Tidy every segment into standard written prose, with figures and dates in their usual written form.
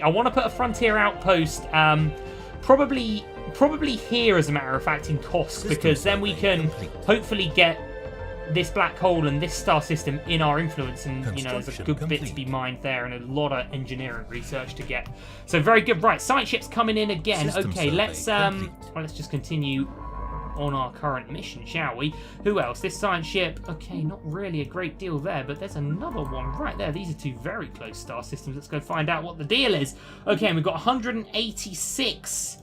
I want to put a frontier outpost, probably here, as a matter of fact, in costs, because then we can hopefully get this black hole and this star system in our influence, and there's a good bit to be mined there and a lot of engineering research to get. So very good. Right, science ship's coming in again. Okay, let's just continue on our current mission, shall we? Who else? This science ship. Okay, not really a great deal there, but there's another one right there. These are two very close star systems. Let's go find out what the deal is. Okay, and we've got 186.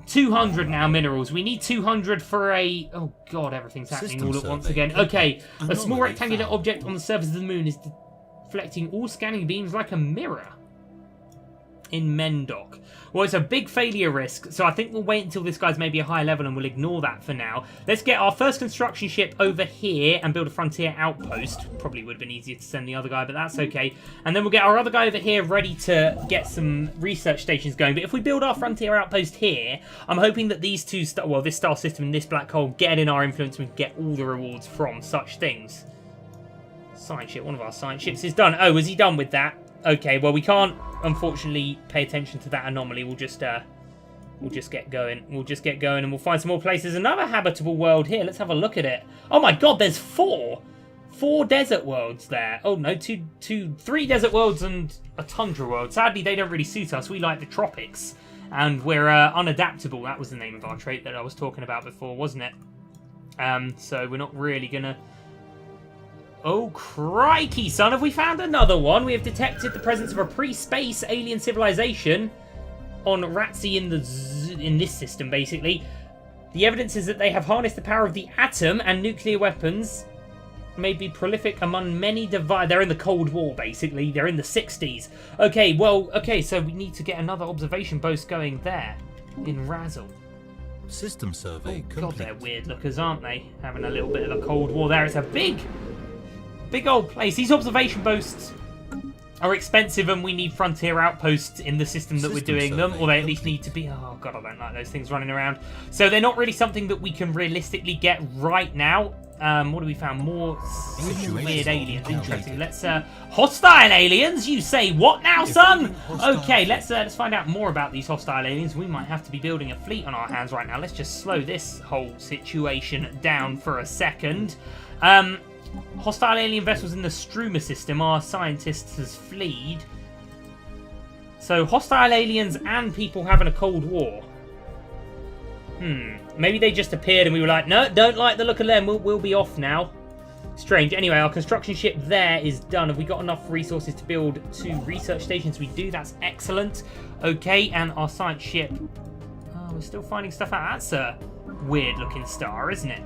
200 now minerals. We need 200 for a... Oh god, everything's happening all at once again. Okay, a small rectangular object on the surface of the moon is deflecting all scanning beams like a mirror in Mendoc. Well, it's a big failure risk, so I think we'll wait until this guy's maybe a higher level and we'll ignore that for now. Let's get our first construction ship over here and build a frontier outpost. Probably would have been easier to send the other guy, but that's okay. And then we'll get our other guy over here ready to get some research stations going. But if we build our frontier outpost here, I'm hoping that these two, this star system and this black hole get in our influence and we get all the rewards from such things. Science ship, one of our science ships is done. Oh, is he done with that? Okay, well, we can't, unfortunately, pay attention to that anomaly. We'll just get going. We'll just get going and we'll find some more places. Another habitable world here. Let's have a look at it. Oh my god, there's four desert worlds there. Oh no, three desert worlds and a tundra world. Sadly, they don't really suit us. We like the tropics. And we're unadaptable. That was the name of our trait that I was talking about before, wasn't it? So we're not really gonna... Oh, crikey, son. Have we found another one? We have detected the presence of a pre-space alien civilization on Ratzi in this system, basically. The evidence is that they have harnessed the power of the atom and nuclear weapons may be prolific among many devices. They're in the Cold War, basically. They're in the 60s. Okay, well, okay, so we need to get another observation post going there in Razzle. System survey complete. God, they're weird lookers, aren't they? Having a little bit of a Cold War there. It's a big old place. These observation posts are expensive and we need frontier outposts in the system that we're doing them, or they at least need to be... Oh god, I don't like those things running around. So they're not really something that we can realistically get right now. What have we found? More weird aliens. Interesting. Let's... hostile aliens? You say what now, son? Okay, let's find out more about these hostile aliens. We might have to be building a fleet on our hands right now. Let's just slow this whole situation down for a second. Hostile alien vessels in the Struma system. Our scientists has fled. So hostile aliens and people having a Cold War. Maybe they just appeared and we were like, no, don't like the look of them. We'll be off now. Strange. Anyway, our construction ship there is done. Have we got enough resources to build 2 research stations? We do. That's excellent. Okay, and our science ship. Oh, we're still finding stuff out. That's a weird looking star, isn't it?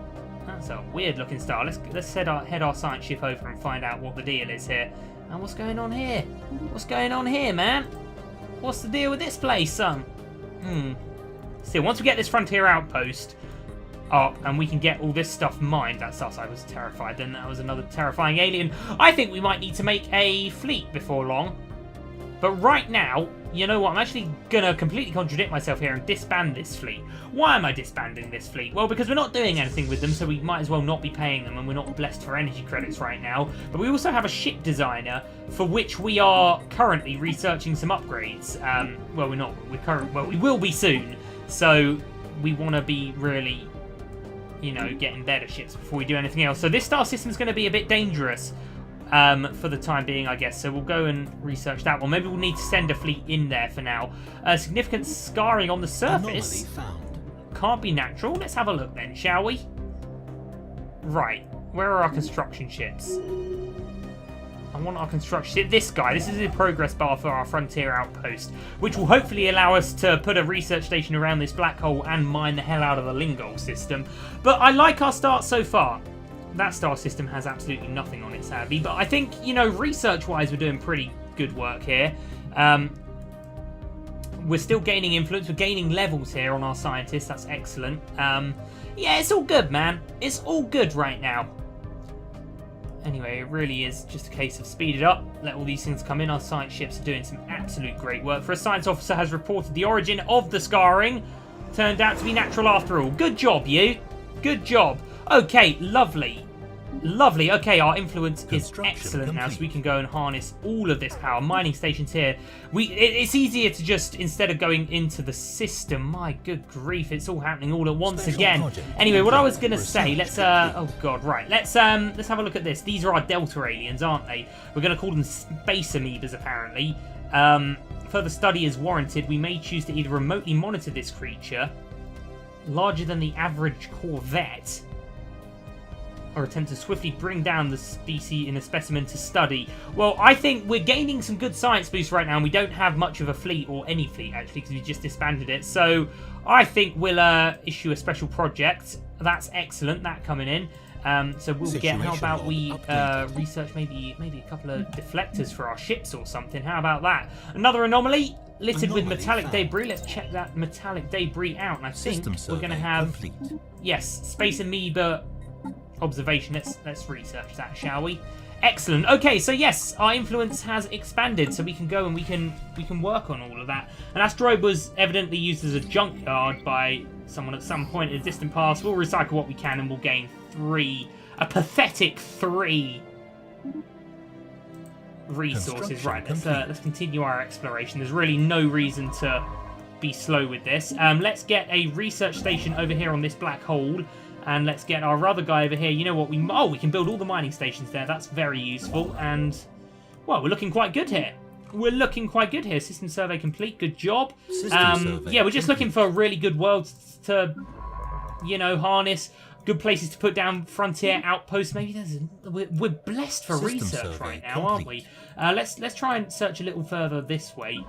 That's a weird looking star. Let's head our science ship over and find out what the deal is here. And what's going on here? What's going on here, man? What's the deal with this place, son? Still, once we get this frontier outpost up and we can get all this stuff mined, that's us. I was terrified. Then that was another terrifying alien. I think we might need to make a fleet before long. But right now, you know what? I'm actually going to completely contradict myself here and disband this fleet. Why am I disbanding this fleet? Well, because we're not doing anything with them, so we might as well not be paying them, and we're not blessed for energy credits right now. But we also have a ship designer for which we are currently researching some upgrades. Well, we're not. Well, we will be soon. So we want to be really, getting better ships before we do anything else. So this star system is going to be a bit dangerous. For the time being, I guess. So we'll go and research that one. Maybe we'll need to send a fleet in there for now. Significant scarring on the surface. Can't be natural. Let's have a look then, shall we? Right. Where are our construction ships? I want our construction ship. This guy. This is a progress bar for our frontier outpost, which will hopefully allow us to put a research station around this black hole and mine the hell out of the Lingol system. But I like our start so far. That star system has absolutely nothing on it, sadly. But I think, research-wise, we're doing pretty good work here. We're still gaining influence. We're gaining levels here on our scientists. That's excellent. Yeah, it's all good, man. It's all good right now. Anyway, it really is just a case of speed it up. Let all these things come in. Our science ships are doing some absolute great work. For a science officer has reported the origin of the scarring. Turned out to be natural after all. Good job, you. Good job. Okay, lovely. Lovely. Okay, our influence is Construction excellent now, so complete. we can go and harness all of this power. Mining stations here. It's easier to just, instead of going into the system, my good grief, it's all happening all at once Special again. project Anyway, what I was complete. gonna say, let's oh god, right. Let's have a look at this. These are our Delta aliens, aren't they? We're gonna call them space amoebas, apparently. Further study is warranted. We may choose to either remotely monitor this creature, larger than the average Corvette, or attempt to swiftly bring down the species in a specimen to study. Well, I think we're gaining some good science boosts right now, and we don't have much of a fleet, or any fleet, actually, because we just disbanded it. So I think we'll issue a special project. That's excellent, that coming in. So we'll get, how about we research maybe a couple of deflectors for our ships or something. How about that? Another anomaly littered with metallic found. debris. Let's check that metallic debris out. And I think System we're going to survey have... complete. Yes, space amoeba observation. Let's research that, shall we? Excellent. Okay, so yes, our influence has expanded, so we can go and we can work on all of that. An asteroid was evidently used as a junkyard by someone at some point in a distant past. We'll recycle what we can, and we'll gain a pathetic 3 resources. Right, let's continue our exploration. There's really no reason to be slow with this. Let's get a research station over here on this black hole. And let's get our other guy over here. You know what? We can build all the mining stations there. That's very useful. And, well, we're looking quite good here. System survey complete. Good job. Yeah, we're just looking for really good worlds to, harness. Good places to put down frontier outposts. Maybe we're blessed for System research survey right now, aren't we? Let's try and search a little further this way.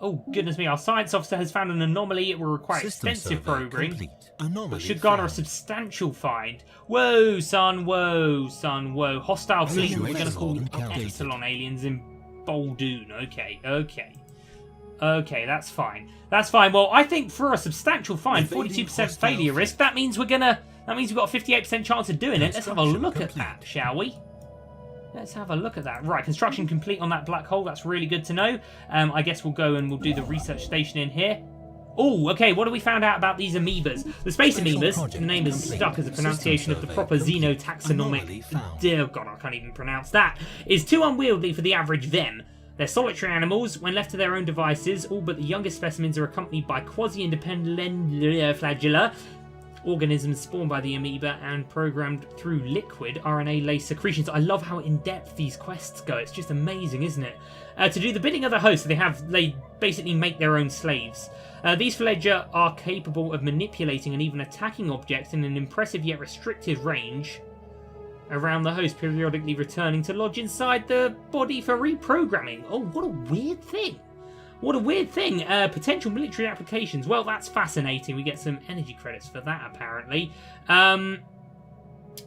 Oh, goodness me. Our science officer has found an anomaly. It will require extensive probing. It should garner a substantial find. Whoa, son. Whoa. Hostile fleet. We're going to call Epsilon aliens in Boldoon. Okay, that's fine. Well, I think for a substantial find, 42% failure risk, that means we've got a 58% chance of doing it. Let's have a look at that, shall we? Let's have a look at that. Right, construction complete on that black hole. That's really good to know. I guess we'll go and we'll do the research station in here. Oh, okay, what have we found out about these amoebas? The space amoebas, the name is stuck as a pronunciation of the proper xenotaxonomic... Dear God, I can't even pronounce that. Is too unwieldy for the average them. They're solitary animals. When left to their own devices, all but the youngest specimens are accompanied by quasi-independent flagella, organisms spawned by the amoeba and programmed through liquid RNA-laced secretions. I love how in-depth these quests go. It's just amazing, isn't it? To do the bidding of the host, they basically make their own slaves. These flagella are capable of manipulating and even attacking objects in an impressive yet restricted range around the host, periodically returning to lodge inside the body for reprogramming. Oh, what a weird thing. Potential military applications. Well, that's fascinating. We get some energy credits for that, apparently.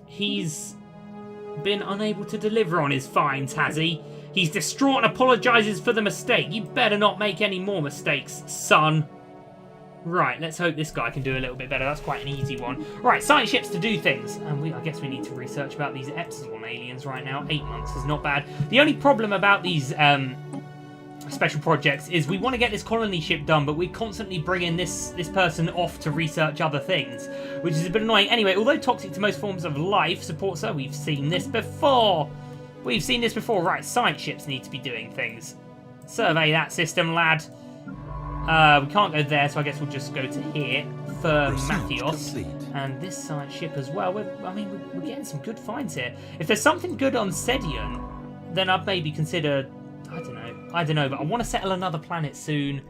He's been unable to deliver on his fines, has he? He's distraught and apologises for the mistake. You better not make any more mistakes, son. Right, let's hope this guy can do a little bit better. That's quite an easy one. Right, science ships to do things. And I guess we need to research about these Epsilon aliens right now. 8 months is not bad. The only problem about these... special projects is we want to get this colony ship done, but we constantly bring in this person off to research other things, which is a bit annoying. Anyway, although toxic to most forms of life, supports her. We've seen this before. Right, science ships need to be doing things. Survey that system, lad. We can't go there, so I guess we'll just go to here for Mathios. And this science ship as well. We're getting some good finds here. If there's something good on Sedion, then I'd maybe consider... I don't know, but I want to settle another planet soon.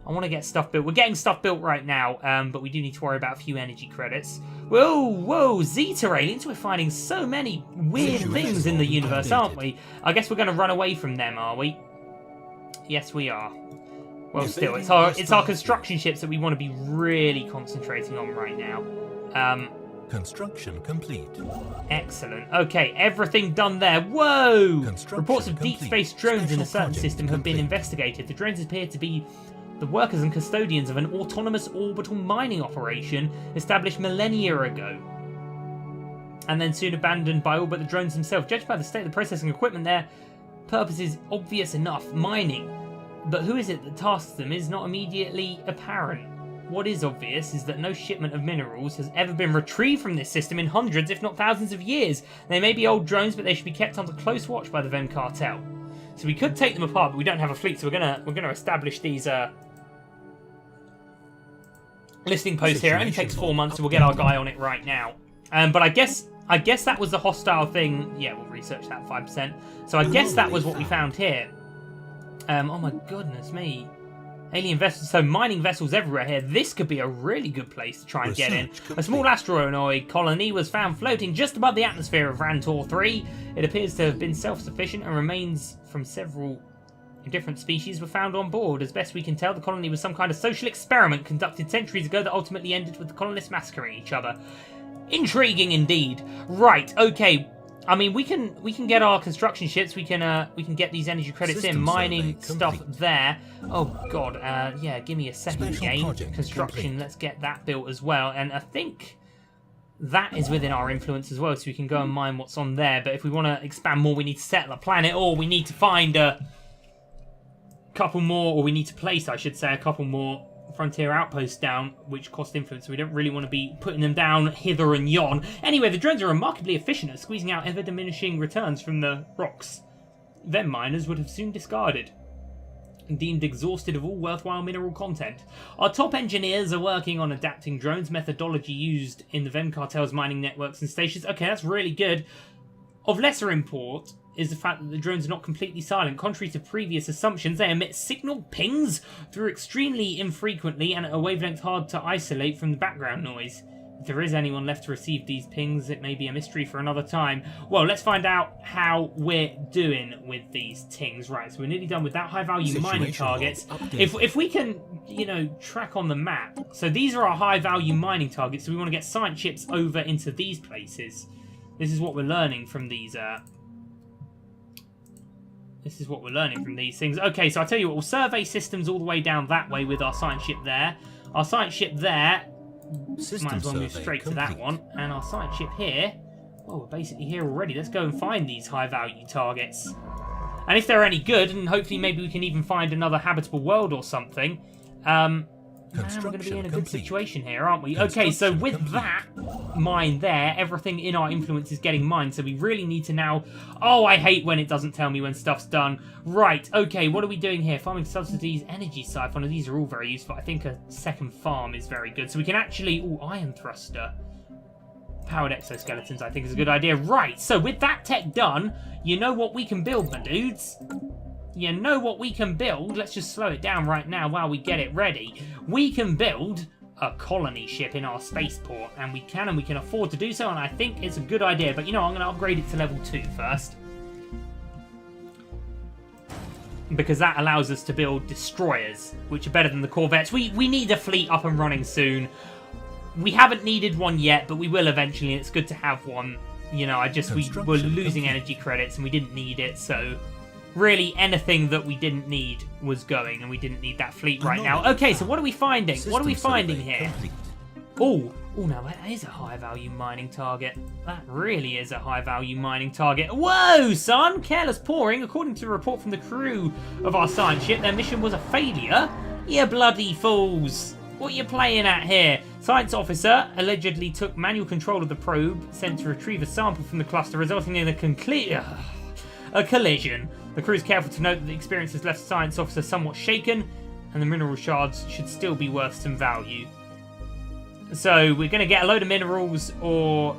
I want to get stuff built. We're getting stuff built right now, but we do need to worry about a few energy credits. Whoa, Zeta aliens. We're finding so many weird things in the universe, aren't we? I guess we're going to run away from them, are we? Yes, we are. Well, still, it's our construction ships that we want to be really concentrating on right now. Construction complete. Excellent. Okay, everything done there. Whoa! Reports of deep complete. space drones in a Special certain system have been complete. investigated. The drones appear to be the workers and custodians of an autonomous orbital mining operation established millennia ago, and then soon abandoned by all but the drones themselves. Judged by the state of the processing equipment, their purpose is obvious enough: mining. But who is it that tasks them is not immediately apparent. what is obvious is that no shipment of minerals has ever been retrieved from this system in hundreds, if not thousands of years. They may be old drones, but they should be kept under close watch by the Ven cartel. So we could take them apart, but we don't have a fleet, so we're gonna establish these listing posts here. It only takes 4 months, so we'll get our guy on it right now. But I guess that was the hostile thing. Yeah, we'll research that 5%. So I guess that was what we found here. Oh my goodness me. Alien vessels, so mining vessels everywhere here. This could be a really good place to try and get in. A small asteroid colony was found floating just above the atmosphere of Rantor 3. It appears to have been self-sufficient, and remains from several different species were found on board. As best we can tell, the colony was some kind of social experiment conducted centuries ago that ultimately ended with the colonists massacring each other. Intriguing indeed. Right, okay. I mean, we can get our construction ships. We can get these energy credits in, mining stuff there. Oh god, yeah. Give me a second game. Construction. Let's get that built as well. And I think that is within our influence as well, so we can go and mine what's on there. But if we want to expand more, we need to settle a planet, or we need to find a couple more, or we need to place, I should say, a couple more frontier outposts down, which cost influence, so we don't really want to be putting them down hither and yon. Anyway, the drones are remarkably efficient at squeezing out ever-diminishing returns from the rocks. Them miners would have soon discarded and deemed exhausted of all worthwhile mineral content. Our top engineers are working on adapting drones methodology used in the Ven cartel's mining networks and stations. Okay, that's really good. Of lesser import is the fact that the drones are not completely silent. Contrary to previous assumptions, they emit signal pings through extremely infrequently and at a wavelength hard to isolate from the background noise. If there is anyone left to receive these pings, it may be a mystery for another time. Well, let's find out how we're doing with these tings. Right, so we're nearly done with that high-value mining targets. If we can, you know, track on the map. So these are our high-value mining targets, so we want to get science ships over into these places. This is what we're learning from these, This is what we're learning from these things. Okay, so I'll tell you what, we'll survey systems all the way down that way with our science ship there. Our science ship there, might as well move straight to that one. And our science ship here, well, we're basically here already. Let's go and find these high-value targets. And if they're any good, and hopefully maybe we can even find another habitable world or something, man, we're going to be in a good situation here, aren't we? Okay, so with that mine there, everything in our influence is getting mined, so we really need to now... Oh, I hate when it doesn't tell me when stuff's done. Right, okay, what are we doing here? Farming subsidies, energy siphon, these are all very useful. I think a second farm is very good. So we can actually... Oh, iron thruster. Powered exoskeletons, I think, is a good idea. Right, so with that tech done, you know what we can build, my dudes? You know what we can build? Let's just slow it down right now while we get it ready. We can build a colony ship in our spaceport, and we can afford to do so, and I think it's a good idea. But you know, I'm going to upgrade it to level 2 first, because that allows us to build destroyers, which are better than the corvettes. We need a fleet up and running soon. We haven't needed one yet, but we will eventually, and it's good to have one. You know, we were losing energy credits, and we didn't need it, so... Really, anything that we didn't need was going, and we didn't need that fleet right now. Okay, so what are we finding? What are we finding here? Oh, now that is a high-value mining target. That really is a high-value mining target. Whoa, son! Careless pouring. According to a report from the crew of our science ship, their mission was a failure. You bloody fools! What are you playing at here? Science officer allegedly took manual control of the probe sent to retrieve a sample from the cluster, resulting in a collision. The crew is careful to note that the experience has left science officer somewhat shaken, and the mineral shards should still be worth some value. So we're going to get a load of minerals, or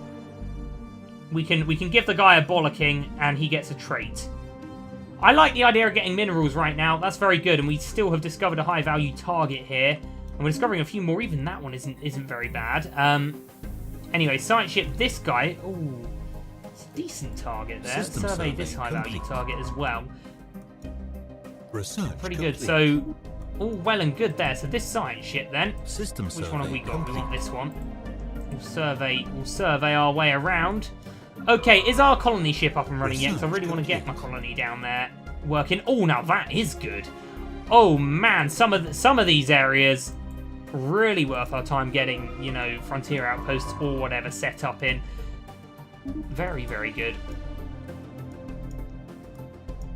we can give the guy a bollocking, and he gets a trait. I like the idea of getting minerals right now. That's very good, and we still have discovered a high-value target here, and we're discovering a few more. Even that one isn't very bad. Anyway, science ship. This guy. Ooh. Decent target there. Survey this high-value target as well. Research pretty good. So, all well and good there. So this science ship then. Which one have we got? We want this one. We'll survey our way around. Okay, is our colony ship up and running yet? Because I really want to get my colony down there working. Oh, now that is good. Oh man, some of these areas really worth our time getting, you know, frontier outposts or whatever set up in. Very, very good.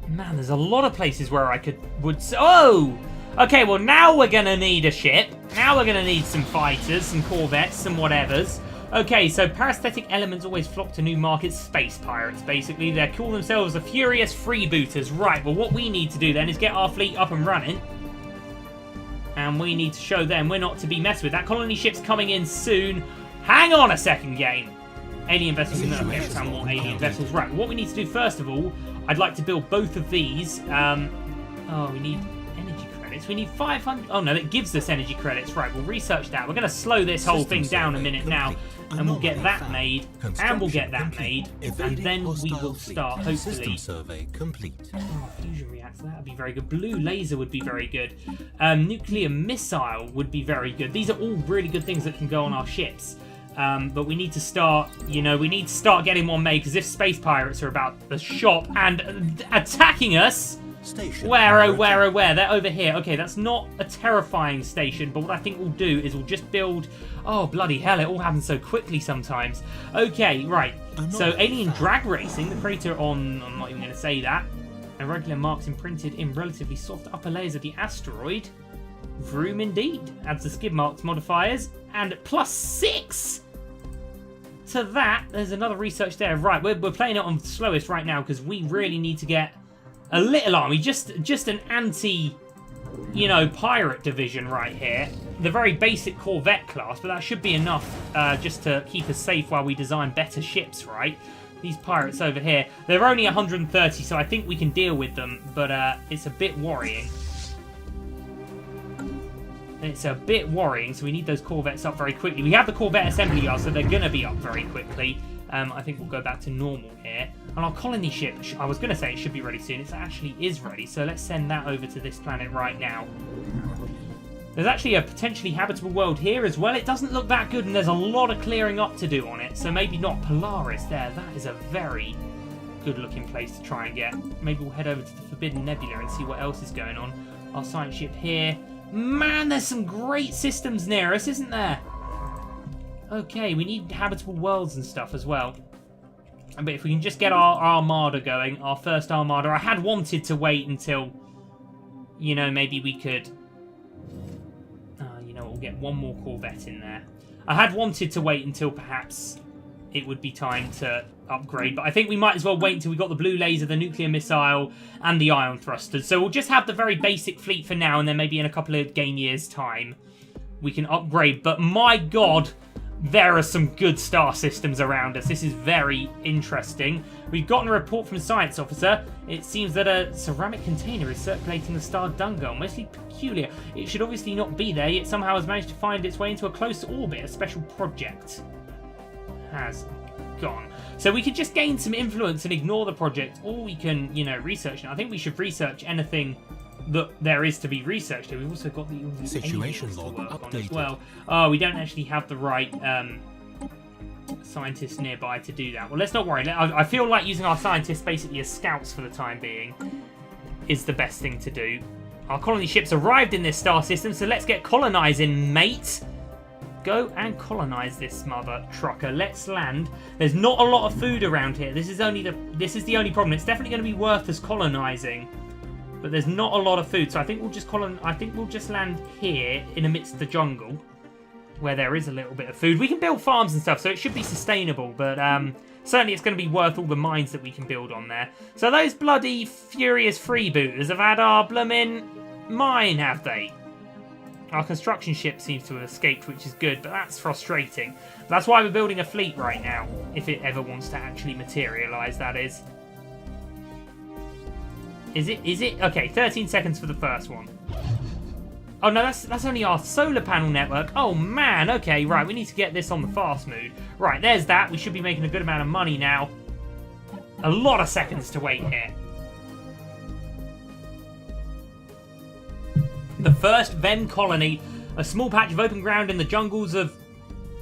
Man, there's a lot of places where I would... Oh! Okay, well, now we're going to need a ship. Now we're going to need some fighters, some corvettes, some whatevers. Okay, so parasitic elements always flock to new markets. Space pirates, basically. They call themselves the Furious Freebooters. Right, well, what we need to do then is get our fleet up and running. And we need to show them we're not to be messed with. That colony ship's coming in soon. Hang on a second, game. Alien vessels. No, every time more alien vessels. Right, what we need to do first of all, I'd like to build both of these. Oh, we need energy credits. We need 500. Oh, no, it gives us energy credits. Right, we'll research that. We're going to slow this whole thing down a minute now. And we'll get that made. And we'll get that made. And then we will start, hopefully. System survey complete. Oh, fusion reactor, that would be very good. Blue laser would be very good. Nuclear missile would be very good. These are all really good things that can go on our ships. But we need to start, you know, we need to start getting one made, because if space pirates are about the shop and attacking us, where, oh, where, they're over here. Okay, that's not a terrifying station, but what I think we'll do is we'll just build, oh, bloody hell, it all happens so quickly sometimes. Okay, right, so alien drag racing, the crater on, I'm not even going to say that, irregular marks imprinted in relatively soft upper layers of the asteroid. Vroom indeed. Adds the skid marks modifiers and +6 to that. There's another research there. Right, we're playing it on slowest right now because we really need to get a little army, just an anti, you know, pirate division right here. The very basic corvette class, but that should be enough just to keep us safe while we design better ships, right? These pirates over here, they're only 130, so I think we can deal with them, but it's a bit worrying. It's a bit worrying, so we need those corvettes up very quickly. We have the corvette assembly yard, so they're going to be up very quickly. I think we'll go back to normal here. And our colony ship, I was going to say it should be ready soon. It actually is ready, so let's send that over to this planet right now. There's actually a potentially habitable world here as well. It doesn't look that good, and there's a lot of clearing up to do on it, so maybe not Polaris there. That is a very good-looking place to try and get. Maybe we'll head over to the Forbidden Nebula and see what else is going on. Our science ship here. Man, there's some great systems near us, isn't there? Okay, we need habitable worlds and stuff as well. But if we can just get our armada going, our first armada. I had wanted to wait until, you know, maybe we could... you know, we'll get one more corvette in there. I had wanted to wait until perhaps it would be time to upgrade, but I think we might as well wait until we got the blue laser, the nuclear missile, and the ion thrusters. So we'll just have the very basic fleet for now, and then maybe in a couple of game years' time we can upgrade. But my god, there are some good star systems around us. This is very interesting. We've gotten a report from a science officer. It seems that a ceramic container is circulating the star Dunga, mostly peculiar. It should obviously not be there, yet somehow has managed to find its way into a close orbit. A special project has gone. So we could just gain some influence and ignore the project, or we can, you know, research it. I think we should research anything that there is to be researched. We've also got the situation log to work on updated as well. Oh, we don't actually have the right scientists nearby to do that. Well, let's not worry. I feel like using our scientists basically as scouts for the time being is the best thing to do. Our colony ships arrived in this star system, so let's get colonizing, mate. Go and colonize this mother trucker. Let's land. There's not a lot of food around here. This is the only problem. It's definitely going to be worth us colonizing, but there's not a lot of food. So I think we'll just land here in amidst the jungle, where there is a little bit of food. We can build farms and stuff, so it should be sustainable. But certainly, it's going to be worth all the mines that we can build on there. So those bloody furious freebooters have had our blooming mine, have they? Our construction ship seems to have escaped, which is good, but that's frustrating. That's why we're building a fleet right now, if it ever wants to actually materialise, that is. Is it? Okay, 13 seconds for the first one. Oh, no, that's only our solar panel network. Oh, man, okay, right, we need to get this on the fast mode. Right, there's that. We should be making a good amount of money now. A lot of seconds to wait here. The first Ven colony, a small patch of open ground in the jungles of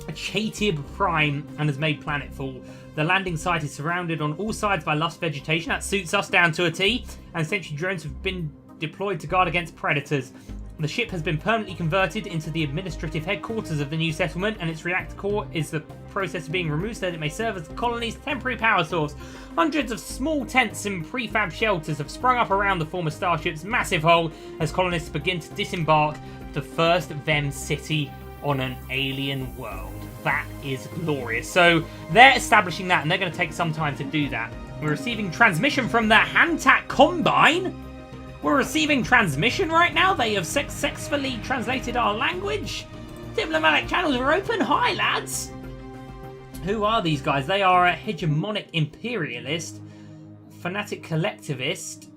Chatib Prime, and has made planetfall. The landing site is surrounded on all sides by lush vegetation. That suits us down to a T, and sentry drones have been deployed to guard against predators. The ship has been permanently converted into the administrative headquarters of the new settlement, and its reactor core is the process of being removed so that it may serve as the colony's temporary power source. Hundreds of small tents and prefab shelters have sprung up around the former starship's massive hull as colonists begin to disembark the first Vem city on an alien world. That is glorious. So they're establishing that, and they're going to take some time to do that. We're receiving transmission from the Hantak Combine. We're receiving transmission right now. They have successfully translated our language. Diplomatic channels are open. Hi, lads. Who are these guys? They are a hegemonic imperialist, fanatic collectivist,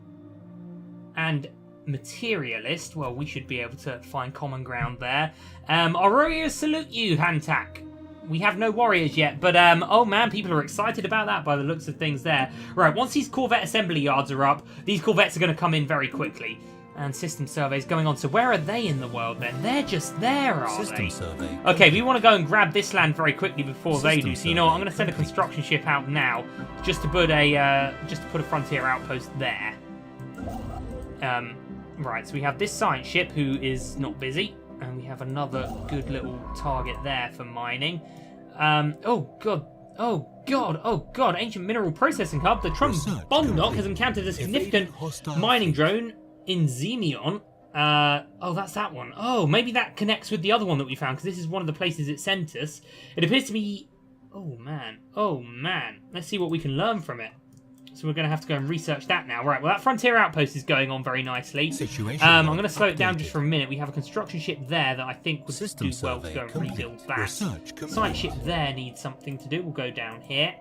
and materialist. Well, we should be able to find common ground there. Our warriors salute you, Hantak. We have no warriors yet, but oh man, people are excited about that by the looks of things there. Right, once these Corvette assembly yards are up, these Corvettes are going to come in very quickly. And system surveys going on. So where are they in the world then? They're just there, are System they? survey. Okay, we want to go and grab this land very quickly before they System do. So you know what? I'm survey going to send a construction ship out now, just to put a frontier outpost there. Right, so we have this science ship who is not busy. And we have another good little target there for mining. Oh god, ancient mineral processing hub. The Trombondok has encountered a significant mining drone in Xemion. Oh, that's that one. Oh, maybe that connects with the other one that we found, because this is one of the places it sent us. It appears to be... Oh man. Let's see what we can learn from it. So we're going to have to go and research that now. Right, well, that frontier outpost is going on very nicely. I'm going to slow it down just for a minute. We have a construction ship there that I think would do well to go and rebuild that. Science ship there needs something to do. We'll go down here.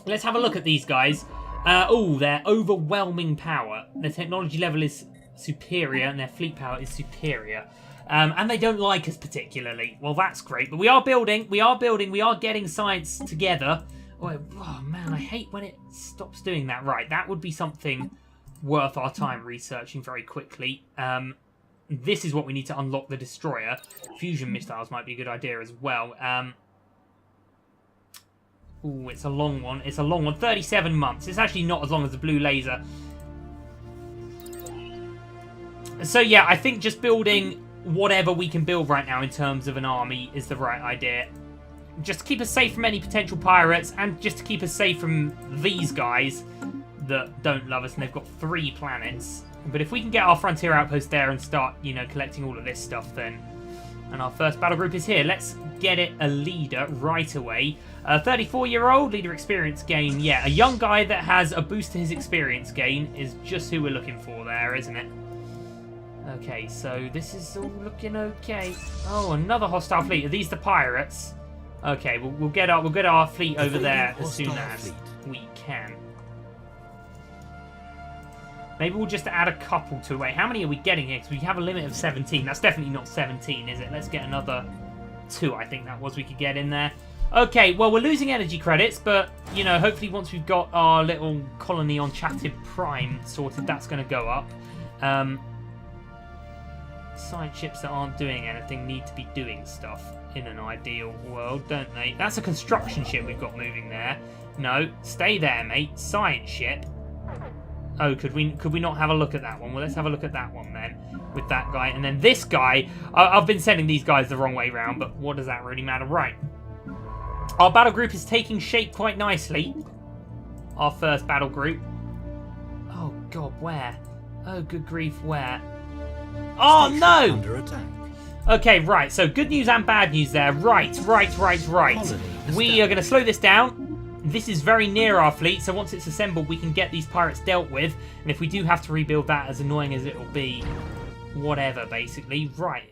Let's have a look at these guys. Oh, their overwhelming power. Their technology level is superior, and their fleet power is superior. And they don't like us particularly. Well, that's great. But we are building. We are getting science together. Oh man, I hate when it stops doing that. Right, that would be something worth our time researching very quickly. This is what we need to unlock the destroyer. Fusion missiles might be a good idea as well. Ooh, it's a long one. 37 months. It's actually not as long as the blue laser. So yeah, I think just building whatever we can build right now in terms of an army is the right idea. Just to keep us safe from any potential pirates, and just to keep us safe from these guys that don't love us, and they've got 3 planets. But if we can get our frontier outpost there and start, you know, collecting all of this stuff, then... And our first battle group is here. Let's get it a leader right away. 34-year-old, leader experience gain. Yeah, a young guy that has a boost to his experience gain is just who we're looking for there, isn't it? Okay, so this is all looking okay. Oh, another hostile fleet. Are these the pirates? Okay, we'll get our fleet over there as soon as we can. Maybe we'll just add a couple to it. Wait, how many are we getting here? Because we have a limit of 17. That's definitely not 17, is it? Let's get another 2, I think that was, we could get in there. Okay, well, we're losing energy credits, but, you know, hopefully once we've got our little colony on Chatib Prime sorted, that's going to go up. Science ships that aren't doing anything need to be doing stuff in an ideal world, don't they? That's a construction ship we've got moving there. No, stay there, mate. Science ship. Oh, could we not have a look at that one? Well, let's have a look at that one then, with that guy. And then this guy, I've been sending these guys the wrong way round, but what does that really matter? Right. Our battle group is taking shape quite nicely. Our first battle group. Oh, God, where? Oh, good grief, where? Oh, no! Under attack. Okay, right, so good news and bad news there. Right. We are going to slow this down. This is very near our fleet, so once it's assembled, we can get these pirates dealt with. And if we do have to rebuild that, as annoying as it will be, whatever, basically. Right,